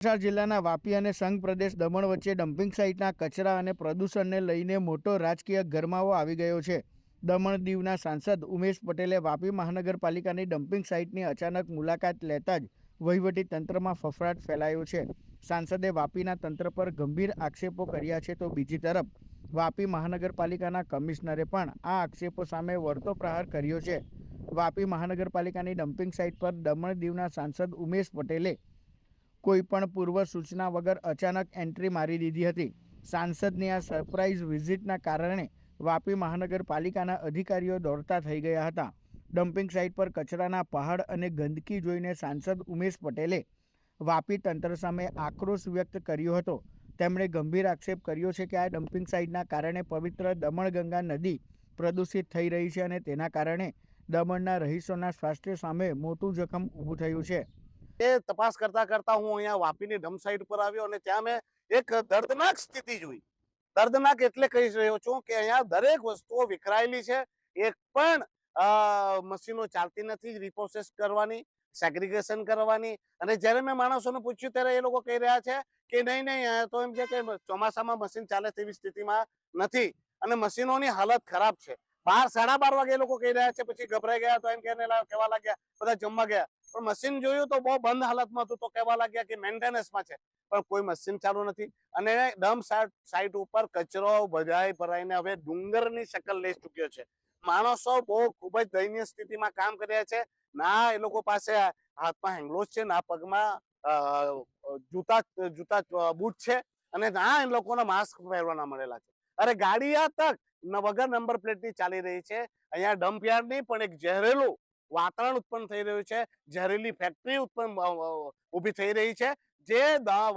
વલસાડ જિલ્લાના વાપી અને સંઘ પ્રદેશ દમણ વચ્ચે ડમ્પિંગ સાઇટના કચરા અને પ્રદૂષણને લઈને મોટો રાજકીય ગરમાવો આવી ગયો છે. દમણ દીવના સાંસદ ઉમેશ પટેલે વાપી મહાનગરપાલિકાની ડમ્પિંગ સાઇટની અચાનક મુલાકાત લેતા જ વહીવટી તંત્રમાં ફફડાટ ફેલાયો છે. સાંસદે વાપીના તંત્ર પર ગંભીર આક્ષેપો કર્યા છે, તો બીજી તરફ વાપી મહાનગરપાલિકાના કમિશનરે પણ આ આક્ષેપો સામે વળતો પ્રહાર કર્યો છે. વાપી મહાનગરપાલિકાની ડમ્પિંગ સાઇટ પર દમણ દીવના સાંસદ ઉમેશ પટેલે કોઈપણ પૂર્વ સૂચના વગર અચાનક એન્ટ્રી મારી દીધી હતી. સાંસદની આ સરપ્રાઇઝ વિઝિટના કારણે વાપી મહાનગરપાલિકાના અધિકારીઓ દોડતા થઈ ગયા હતા. ડમ્પિંગ સાઇટ પર કચરાના પહાડ અને ગંદકી જોઈને સાંસદ ઉમેશ પટેલે વાપી તંત્ર સામે આક્રોશ વ્યક્ત કર્યો હતો. તેમણે ગંભીર આક્ષેપ કર્યો છે કે આ ડમ્પિંગ સાઇટના કારણે પવિત્ર દમણગંગા નદી પ્રદૂષિત થઈ રહી છે અને તેના કારણે દમણના રહીશોના સ્વાસ્થ્ય સામે મોટું જોખમ ઊભું થયું છે. એ તપાસ કરતા કરતા હું અહીંયા વાપીની ડમ્પ સાઇટ પર આવ્યો અને ત્યાં મેં એક દર્દનાક સ્થિતિ જોઈ. દર્દનાક એટલે કહી રહ્યો છું કે અહીંયા દરેક વસ્તુઓ વિખરાયેલી છે. એક પણ મશીનો ચાલતી નથી રિપ્રોસેસ કરવાની, સેગ્રીગેશન કરવાની. અને જ્યારે મેં માણસોને પૂછ્યું ત્યારે એ લોકો કહી રહ્યા છે કે નહીં તો એમ છે કે ચોમાસામાં મશીન ચાલે તેવી સ્થિતિમાં નથી અને મશીનોની હાલત ખરાબ છે. 12-12:30 વાગે એ લોકો કહી રહ્યા છે. પછી ગભરાઈ ગયા તો એમ કહેવા લાગ્યા બધા જમવા ગયા, પણ મશીન જોયું તો બહુ બંધ હાલતમાં હતું. તો કહેવા લાગ્યા કે મેન્ટેનન્સમાં છે, પણ કોઈ મશીન ચાલુ નથી. અને ડમ્પ સાઇટ ઉપર કચરો ભરાઈને હવે ડુંગરની શકલ લઈ ચૂક્યો છે. માણસો બહુ ખૂબ જ દયનીય સ્થિતિમાં કામ કર્યા છે. ના એ લોકો પાસે હાથમાં હેન્ડગ્લોવ્સ છે, ના પગમાં જૂતા બૂટ છે, અને ના એ લોકોના માસ્ક પહેરવાના મળેલા છે. અરે ગાડીયા તક વગર નંબર પ્લેટની ચાલી રહી છે. અહીંયા ડમ્પ યાર્ડની પણ એક ઝેરેલું વાતાવરણ ઉત્પન્ન થઈ રહ્યું છે. ઝેરીલી ફેક્ટરી ઊભી થઈ રહી છે, જે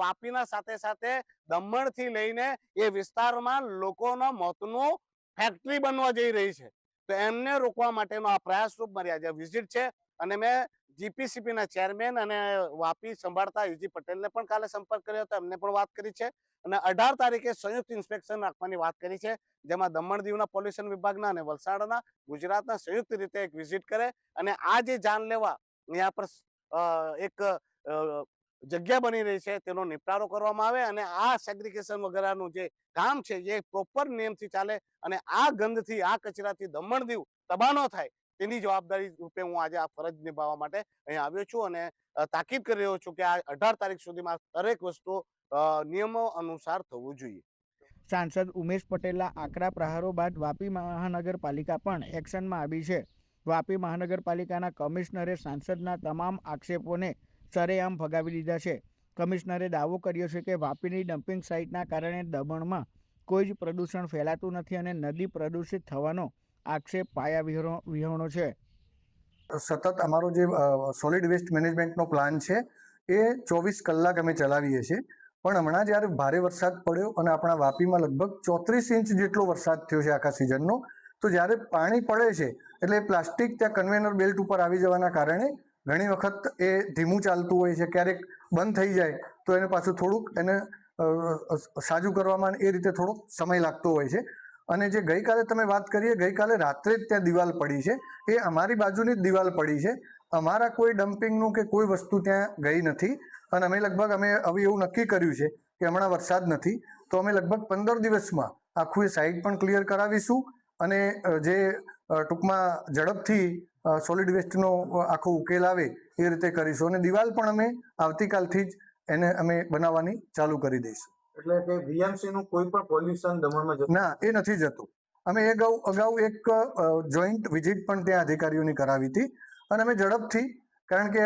વાપીના સાથે સાથે દમણથી લઈને એ વિસ્તારમાં લોકોના મોતનું ફેક્ટરી બનવા જઈ રહી છે. તો એમને રોકવા માટેનો આ પ્રયાસરૂપ મારી આજે વિઝિટ છે. અને મેં જીપીસીપીના ચેરમેન અને વાપી સંભાળતા યુજી પટેલને પણ કાલે સંપર્ક કર્યો હતો. એમને પણ વાત કરી છે અને 18 તારીખે સંયુક્ત ઇન્સ્પેક્શન રાખવાની વાત કરી છે, જેમાં દમણ દીવના પોલ્યુશન વિભાગના અને વલસાડના ગુજરાતના સંયુક્ત રીતે એક વિઝિટ કરે અને આ જે જાનલેવા અહીંયા પર એક જગ્યા બની રહી છે તેનો નિપટારો કરવામાં આવે અને આ સેગ્રીગેશન વગેરેનું જે કામ છે એ પ્રોપર નિયમથી ચાલે અને આ ગંધથી, આ કચરાથી દમણ દીવ તબાહ ન થાય તેની જવાબદારી રૂપે હું આજે આ ફરજ નિભાવવા માટે અહીંયા આવ્યો છું અને તાકીદ કરી રહ્યો છું કે આ 18 તારીખ સુધીમાં દરેક વસ્તુ નિયમો અનુસાર થવું જોઈએ. સાંસદ ઉમેશ પટેલના આકરા પ્રહારો બાદ વાપી મહાનગરપાલિકા પણ એક્શનમાં આવી છે. વાપી મહાનગરપાલિકાના કમિશનરે સાંસદના તમામ આક્ષેપોને સરેઆમ ભગાવી દીધા છે. કમિશનરે દાવો કર્યો છે કે વાપીની ડમ્પિંગ સાઇટના કારણે દમણમાં કોઈ જ પ્રદૂષણ ફેલાતું નથી અને નદી પ્રદૂષિત થવાનો આક્ષેપ પાયા વિહોણો છે. સતત અમારો જે સોલિડ વેસ્ટ મેનેજમેન્ટનો પ્લાન છે એ 24 કલાક અમે ચલાવીએ છીએ. પણ હમણાં જ્યારે ભારે વરસાદ પડ્યો અને આપણા વાપીમાં લગભગ 34 ઇંચ જેટલો વરસાદ થયો છે આખા સિઝનનો, તો જ્યારે પાણી પડે છે એટલે પ્લાસ્ટિક ત્યાં કન્વેનર બેલ્ટ ઉપર આવી જવાના કારણે ઘણી વખત એ ધીમું ચાલતું હોય છે. ક્યારેક બંધ થઈ જાય તો એને પાછું થોડુંક એને સાજું કરવામાં એ રીતે થોડોક સમય લાગતો હોય છે. અને જે ગઈકાલે તમે વાત કરીએ, ગઈકાલે રાત્રે જ ત્યાં દિવાલ પડી છે, એ અમારી બાજુની જ દિવાલ પડી છે. અમારા કોઈ ડમ્પિંગનું કે કોઈ વસ્તુ ત્યાં ગઈ નથી. અને અમે હવે એવું નક્કી કર્યું છે કે હમણાં વરસાદ નથી તો અમે લગભગ 15 દિવસમાં આખું એ સાઇટ પણ ક્લિયર કરાવીશું અને જે ટૂંકમાં ઝડપથી સોલિડ વેસ્ટનો આખો ઉકેલ આવે એ રીતે કરીશું. અને દિવાલ પણ અમે આવતીકાલથી જ એને અમે બનાવવાની ચાલુ કરી દઈશું. એટલે કે વીએમસી નું કોઈ પણ પોલ્યુશન દમણમાં જતું? ના, એ નથી જતું. અમે અગાઉ એક જોઈન્ટ વિઝિટ પણ ત્યાં અધિકારીઓની કરાવી હતી અને અમે ઝડપથી, કારણ કે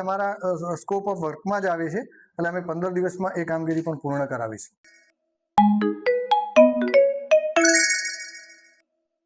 અમારા સ્કોપ ઓફ વર્કમાં જ આવે છે, એટલે અમે 15 દિવસમાં એ કામગીરી પણ પૂર્ણ કરાવીશું.